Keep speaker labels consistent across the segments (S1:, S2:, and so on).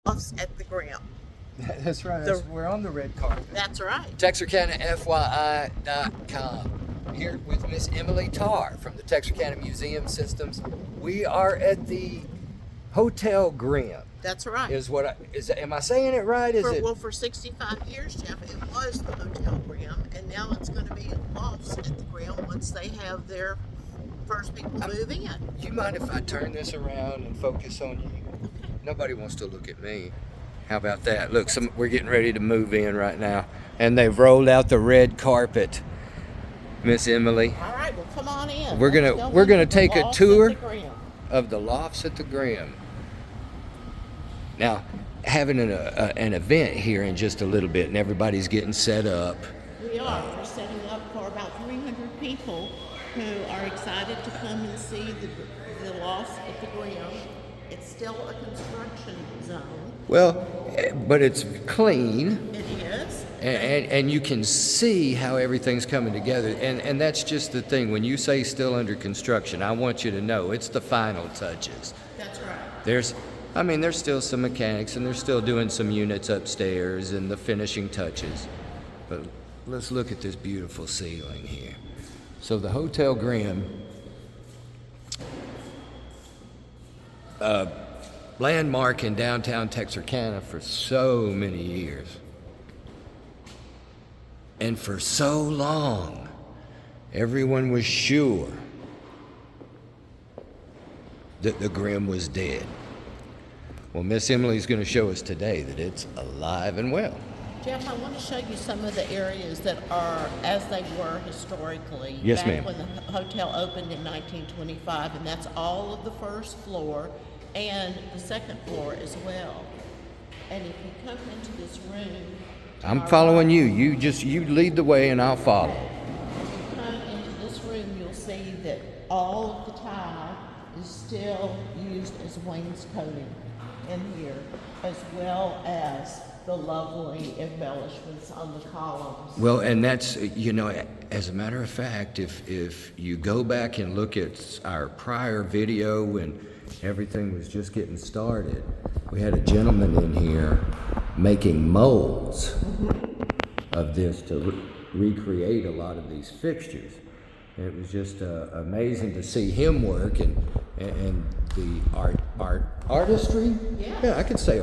S1: lofts at the Grimm.
S2: That's right. We're on the red carpet.
S1: That's right.
S2: TexarkanaFYI.com. Here with Miss Emily Tarr from the Texarkana Museum Systems. We are at the Hotel Grimm.
S1: That's right.
S2: Am I saying it right?
S1: Well, for 65 years, Jeff, it was the Hotel Grimm, and now it's going to be lofts at the Grimm once they have their first people move in.
S2: You mind if I turn this around and focus on you?
S1: Okay.
S2: Nobody wants to look at me. How about that? Look, we're getting ready to move in right now, and they've rolled out the red carpet. Miss Emily.
S1: All right, well, come on in.
S2: We're gonna take a tour of the lofts at the Grimm. Now, having an event here in just a little bit, and everybody's getting set up.
S1: We are. We're setting up for about 300 people who are excited to come and see the lofts at the Grimm. It's still a construction zone.
S2: Well, but it's clean.
S1: It is.
S2: And you can see how everything's coming together. And that's just the thing. When you say still under construction, I want you to know it's the final touches.
S1: That's right.
S2: There's still some mechanics, and they're still doing some units upstairs and the finishing touches. But let's look at this beautiful ceiling here. So the Hotel Grimm, landmark in downtown Texarkana for so many years. And for so long, everyone was sure that the Grimm was dead. Well, Miss Emily's going to show us today that it's alive and well.
S1: Jeff, I want to show you some of the areas that are as they were historically.
S2: Yes, ma'am.
S1: Back when the hotel opened in 1925, and that's all of the first floor and the second floor as well. And if you come into this room,
S2: I'm following you. You lead the way, and I'll follow.
S1: if you come into this room, you'll see that all of the tile is still used as wainscoting in here, as well as the lovely embellishments on the columns.
S2: Well, and that's, as a matter of fact, if you go back and look at our prior video when everything was just getting started, we had a gentleman in here making molds of this to recreate a lot of these fixtures. And it was just amazing to see him work and the artistry. Yeah, I could say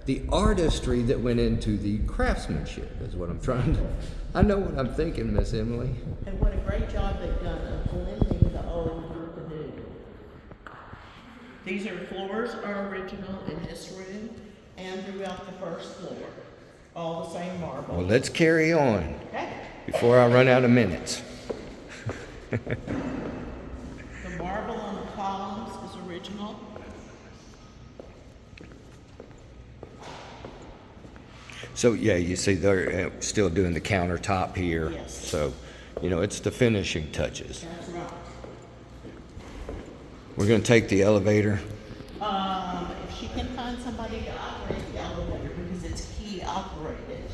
S2: the artistry that went into the craftsmanship is what I'm trying to. I know what I'm thinking, Miss Emily.
S1: And what a great job they've done of blending the old with the new. These floors are original in this room and throughout the first floor. All the same marble.
S2: Well, let's carry on
S1: Okay.
S2: before I run out of minutes.
S1: The marble on the columns is original.
S2: So yeah, you see they're still doing the countertop here.
S1: Yes.
S2: So, it's the finishing touches.
S1: That's right.
S2: We're going to take the elevator.
S1: If she can find somebody to operate the elevator, because it's key operated.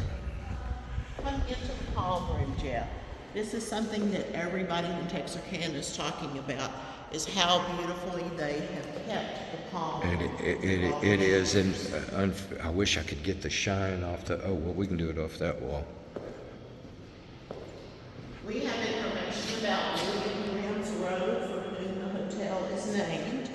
S1: Come into the palm room, Jeff. This is something that everybody in Texarkana is talking about, is how beautifully they have kept the palm room.
S2: It is, and I wish I could get the shine off we can do it off that wall.
S1: We have information about William Grimm's Road, for whom the hotel is named.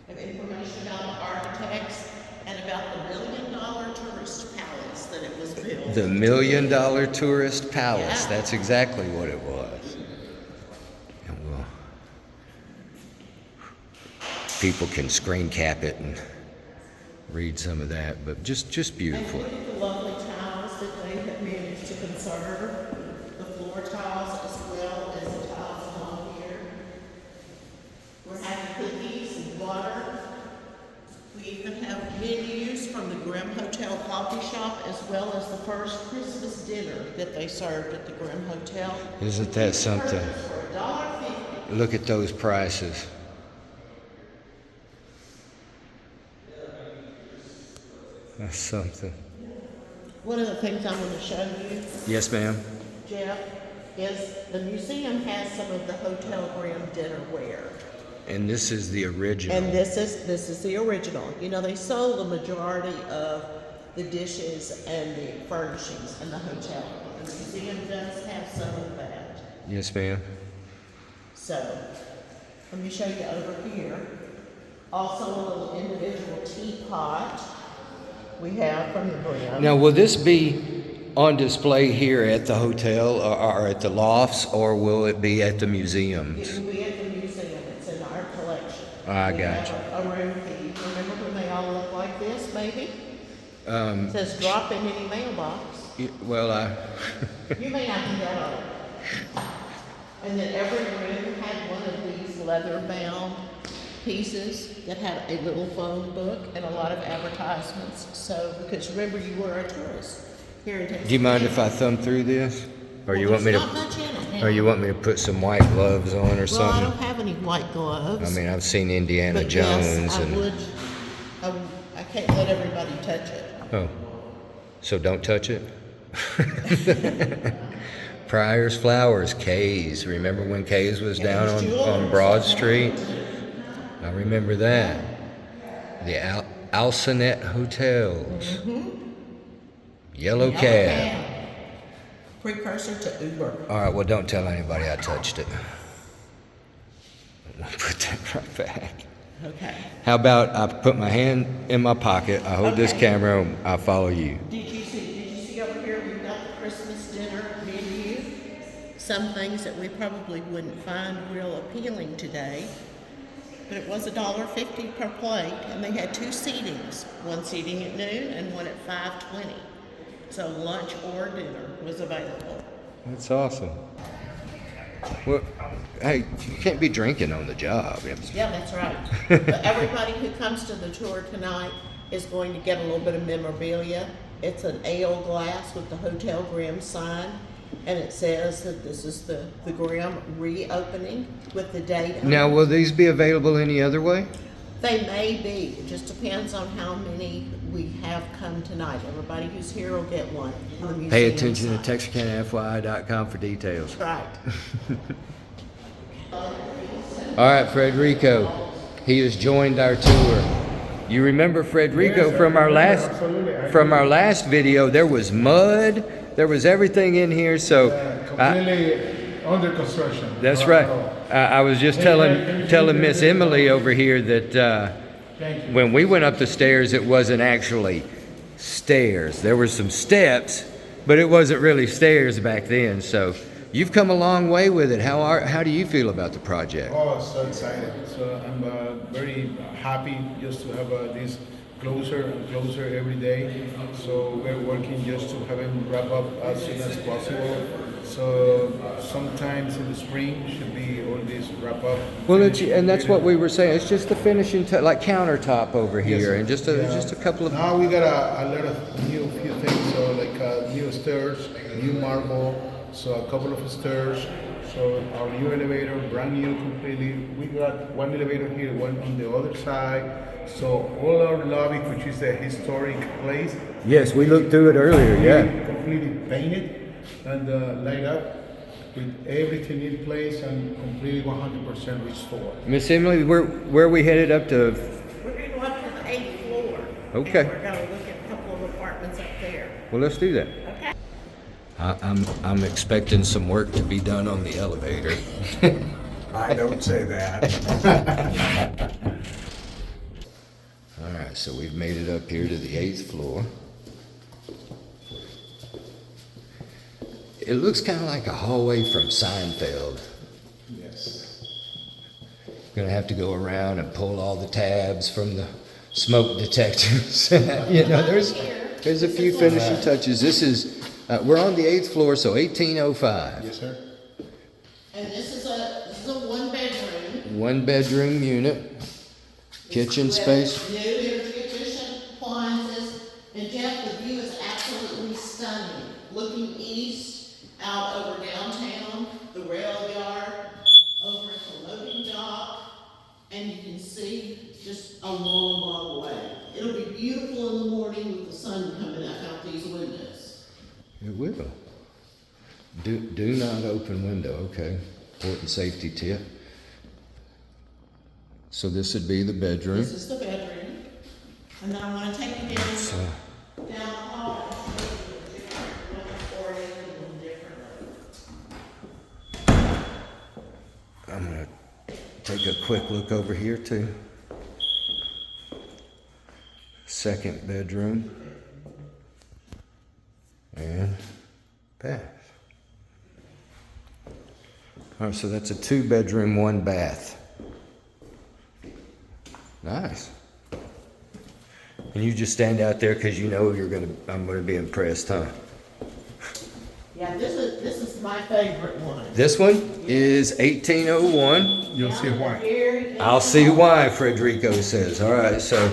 S1: We have information about the architects and about the $1 million tourist palace that it was built.
S2: The $1 million tourist palace.
S1: Yeah.
S2: That's exactly what it was. And people can screen cap it and read some of that, but just beautiful.
S1: And look at the lovely tiles that they have managed to conserve. The floor tiles as well as the tiles along here. We're having cookies and water. We even have menus from the Grimm Hotel Coffee Shop, as well as the first Christmas dinner that they served at the Grimm Hotel.
S2: Isn't that something?
S1: For $1.50.
S2: Look at those prices. That's something.
S1: One of the things I want to show you,
S2: Yes, ma'am.
S1: Jeff, is the museum has some of the Hotel Grimm dinnerware.
S2: And this is the original.
S1: And this is the original. You know, they sold the majority of the dishes and the furnishings in the hotel. The museum does have some of that.
S2: Yes, ma'am.
S1: So, let me show you over here. Also a little individual teapot we have from the brand.
S2: Now, will this be on display here at the hotel or at the lofts, or will it be at the museums?
S1: It will be at the museum. It's in our collection.
S2: I
S1: We
S2: got
S1: have a room for you. Remember when they all look like this, maybe?
S2: Um,
S1: It says drop in any mailbox.
S2: well,
S1: You may not do that on it. And then every room had one of these leather-bound pieces that had a little phone book and a lot of advertisements. So, because remember, you were a tourist here in Texas.
S2: do you mind if I thumb through this? Or you want me
S1: There's
S2: to?
S1: not much in it now.
S2: Or you want me to put some white gloves on or
S1: Well, I
S2: something?
S1: don't have any white gloves.
S2: I mean, I've seen Indiana
S1: but
S2: Jones
S1: yes, I
S2: and.
S1: would. I can't let everybody touch it.
S2: Oh, so don't touch it? Pryor's Flowers, Kay's. Remember when Kay's was down on Broad Street? I remember that. The Alcinet Hotels. Yellow Cab.
S1: Precursor to Uber.
S2: All right, well, don't tell anybody I touched it. I'll put that right back.
S1: Okay.
S2: How about I put my hand in my pocket, I hold this
S1: Okay.
S2: camera, I follow you.
S1: Did you see over here, we've got the Christmas dinner menu. Some things that we probably wouldn't find real appealing today. But it was $1.50 per plate, and they had two seatings. One seating at noon and one at 5:20. So lunch or dinner was available.
S2: That's awesome. Well, hey, you can't be drinking on the job.
S1: Yeah, that's right. But everybody who comes to the tour tonight is going to get a little bit of memorabilia. It's an ale glass with the Hotel Grimm sign, and it says that this is the Grimm reopening with the date on it.
S2: Now, will these be available any other way?
S1: They may be. It just depends on how many we have come tonight. Everybody who's here will get one. on the
S2: Pay
S1: museum
S2: attention to
S1: side.
S2: TexarkanaFYI.com for details.
S1: Right.
S2: All right, Frederico, he has joined our tour. You remember Frederico
S3: Yes,
S2: from
S3: I
S2: our
S3: remember,
S2: last
S3: absolutely.
S2: from our last video? There was mud, there was everything in here. So
S3: Completely under construction.
S2: that's
S3: Not
S2: right.
S3: at all.
S2: I was just telling Miss Emily over here that
S3: Thank you.
S2: when we went up the stairs, it wasn't actually stairs. There were some steps, but it wasn't really stairs back then. So you've come a long way with it. How do you feel about the project?
S3: Oh, so excited. So I'm very happy just to have this closer and closer every day. So we're working just to have it wrap up as soon as possible. So sometimes in the spring should be all this wrap up.
S2: Well, and that's what we were saying. It's just the finishing, like countertop over
S3: Yes,
S2: here,
S3: sir.
S2: and just a couple of.
S3: Now we got a lot of few things. So like new stairs, new marble. So a couple of stairs. So our new elevator, brand new completely. We got one elevator here, one on the other side. So all our lobby, which is a historic place,
S2: Yes, we looked through it earlier. Yeah.
S3: completely painted and light up with everything in place and completely 100% restored.
S2: Miss Emily, where we headed up to?
S1: We're going to go up to the 8th floor.
S2: Okay.
S1: And we're going to look at a couple of apartments up there.
S2: Well, let's do that.
S1: Okay.
S2: I'm expecting some work to be done on the elevator.
S4: I don't say that.
S2: All right, so we've made it up here to the 8th floor. It looks kind of like a hallway from Seinfeld.
S3: Yes.
S2: Gonna have to go around and pull all the tabs from the smoke detectors. You know, there's a few finishing touches. This is we're on the 8th floor, so 1805.
S3: Yes, sir.
S1: And this is a one bedroom.
S2: One bedroom unit, kitchen
S1: with
S2: space.
S1: New energy efficient appliances. And Jeff, the view is absolutely stunning. Looking east, out over downtown, the rail yard, over at the loading dock, and you can see just a long way. It'll be beautiful in the morning with the sun coming out these windows.
S2: It will. Do not open window. Okay, important safety tip. So this would be the bedroom.
S1: This is the bedroom. And then I want to take you down, down the hall and show you the different rooms oriented a little differently.
S2: I'm gonna take a quick look over here too. Second bedroom and bath. All right, so that's a 2-bedroom, 1 bath. Nice. And you just stand out there because you know I'm gonna be impressed, huh?
S1: Yeah, this is my favorite one.
S2: This one is 1801.
S3: You'll see why.
S2: I'll see why, Frederico says. All right, so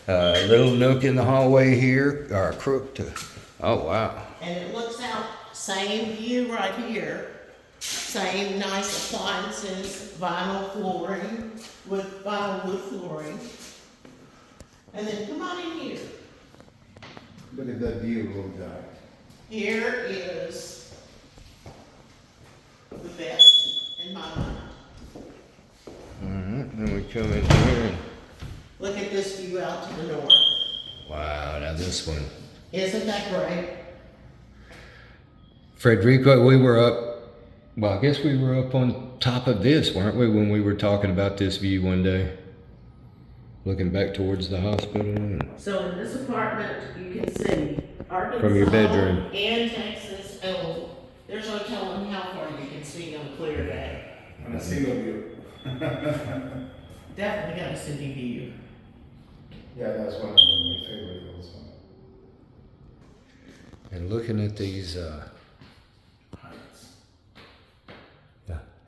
S2: little nook in the hallway here, or a crook to, oh wow.
S1: And it looks out, same view right here. Same nice appliances, vinyl flooring with vinyl wood flooring. And then come on in here.
S3: Look at that view, little guy.
S1: Here is the best in my mind.
S2: All right, then we come in here and,
S1: Look at this view out to the north.
S2: wow, now this one.
S1: Isn't that great?
S2: Frederico, we were up, well, I guess we were up on top of this, weren't we, when we were talking about this view one day? Looking back towards the hospital. And
S1: So in this apartment, you can see Arkansas
S2: From your bedroom.
S1: and Texas. Oh, there's no telling how far you can see on a clear day.
S3: On a single view.
S1: Definitely got a city view.
S3: Yeah, that's one of my favorite also.
S2: And looking at these,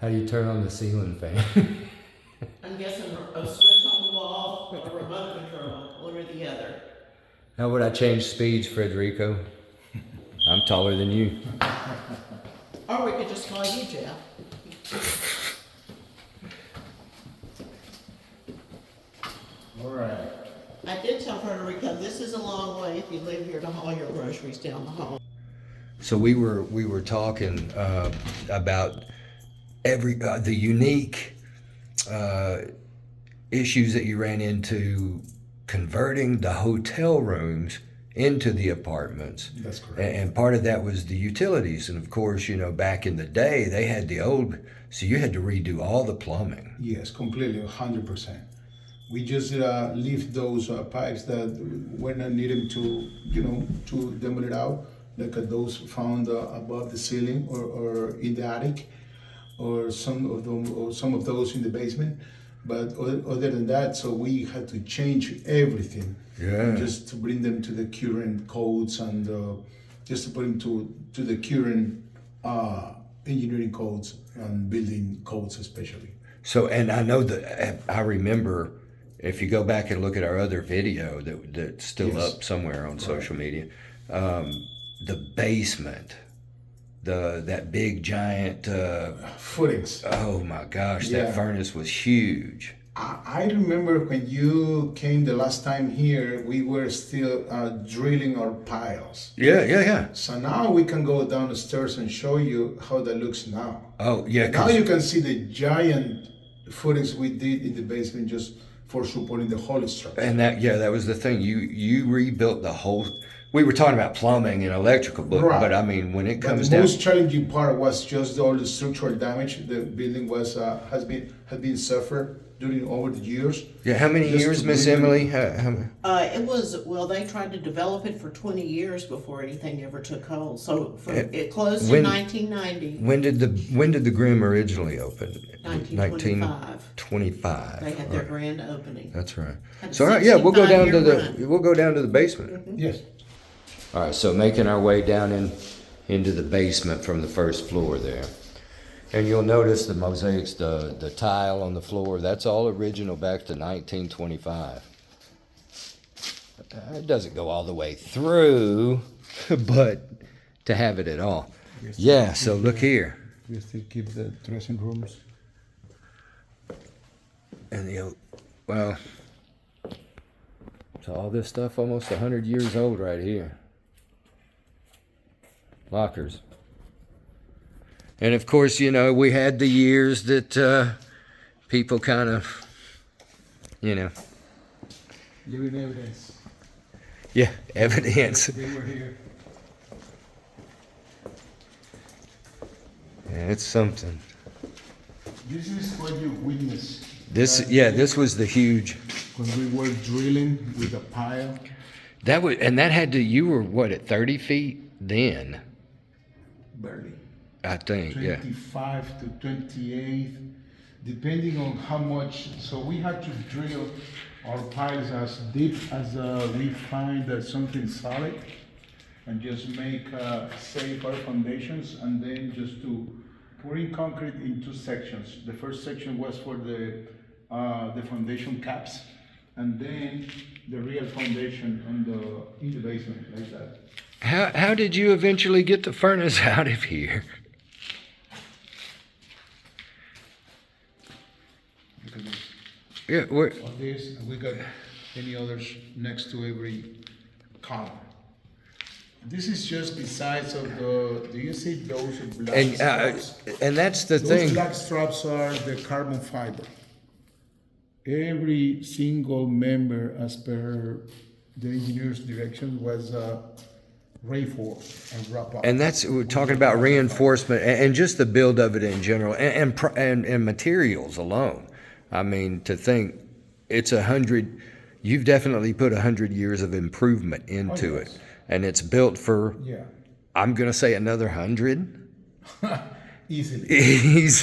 S2: how do you turn on the ceiling fan?
S1: I'm guessing a switch on the wall, a remote control, one or the other.
S2: How would I change speeds, Frederico? I'm taller than you.
S1: Or we could just call you Jeff.
S3: All right.
S1: I did tell Frederica, this is a long way if you live here to haul your groceries down the hall.
S2: So we were talking about the unique issues that you ran into converting the hotel rooms into the apartments.
S3: That's correct.
S2: And part of that was the utilities. And of course, back in the day, they had the old, so you had to redo all the plumbing.
S3: Yes, completely, 100%. We just leave those pipes that were not needed to, to demolish out, like those found above the ceiling or in the attic, or some of those in the basement. But other than that, so we had to change everything,
S2: Yeah.
S3: just to bring them to the current codes and just to put them to the current engineering codes and building codes especially.
S2: So, and I know that, I remember, if you go back and look at our other video that's still
S3: Yes.
S2: up somewhere on social media, the basement, that big giant,
S3: Footings.
S2: oh my gosh,
S3: Yeah.
S2: that furnace was huge.
S3: I remember when you came the last time here, we were still drilling our piles.
S2: Yeah.
S3: So now we can go down the stairs and show you how that looks now.
S2: Oh yeah,
S3: Now
S2: 'cause-
S3: you can see the giant footings we did in the basement just for supporting the whole structure.
S2: and that was the thing. You rebuilt the whole. We were talking about plumbing and electrical, but
S3: Right.
S2: but I mean when it
S3: But
S2: comes
S3: the
S2: down,
S3: most challenging part was just all the structural damage the building had been suffered during over the years.
S2: yeah. How many
S3: just
S2: years,
S3: to
S2: Miss
S3: bring them-
S2: Emily?
S1: They tried to develop it for 20 years before anything ever took hold. So it closed
S2: when-
S1: in 1990.
S2: When did the Grimm originally open?
S1: 1925.
S2: 1925.
S1: They had their grand opening.
S2: That's right.
S1: Had a
S2: So all right, yeah, we'll go down to
S1: 65-year
S2: we'll go down to the basement.
S3: Yes.
S2: All right, so making our way down into the basement from the first floor there. And you'll notice the mosaics, the tile on the floor, that's all original back to 1925. It doesn't go all the way through, but to have it at all. Yeah, so look here.
S3: We still keep the dressing rooms.
S2: And well, so all this stuff almost 100 years old right here. Lockers. And of course, we had the years that people kind of you know.
S3: Living evidence.
S2: Yeah, evidence.
S3: They were here.
S2: Yeah, it's something.
S3: This is what you witnessed.
S2: This was the huge.
S3: When we were drilling with a pile.
S2: That had to. You were what, at 30 feet then?
S3: Barely.
S2: I think. Yeah.
S3: 25 to 28, depending on how much. So we had to drill our piles as deep as we find something solid, and just make safe our foundations, and then just to pour in concrete in two sections. The first section was for the foundation caps, and then the real foundation in the basement, like that.
S2: How did you eventually get the furnace out of here?
S3: Because
S2: Yeah,
S3: of this, and we got any others next to every column. This is just the size of the. Do you see those black straps?
S2: and that's the
S3: Those
S2: thing.
S3: black straps are the carbon fiber. Every single member, as per the engineer's direction, was reinforced and wrapped up.
S2: And that's, we're talking about reinforcement and just the build of it in general, and materials alone. I mean, to think it's 100, you've definitely put 100 years of improvement into
S3: yes.
S2: it, and it's built for,
S3: Yeah,
S2: I'm gonna say another 100.
S3: easily.
S2: Easy.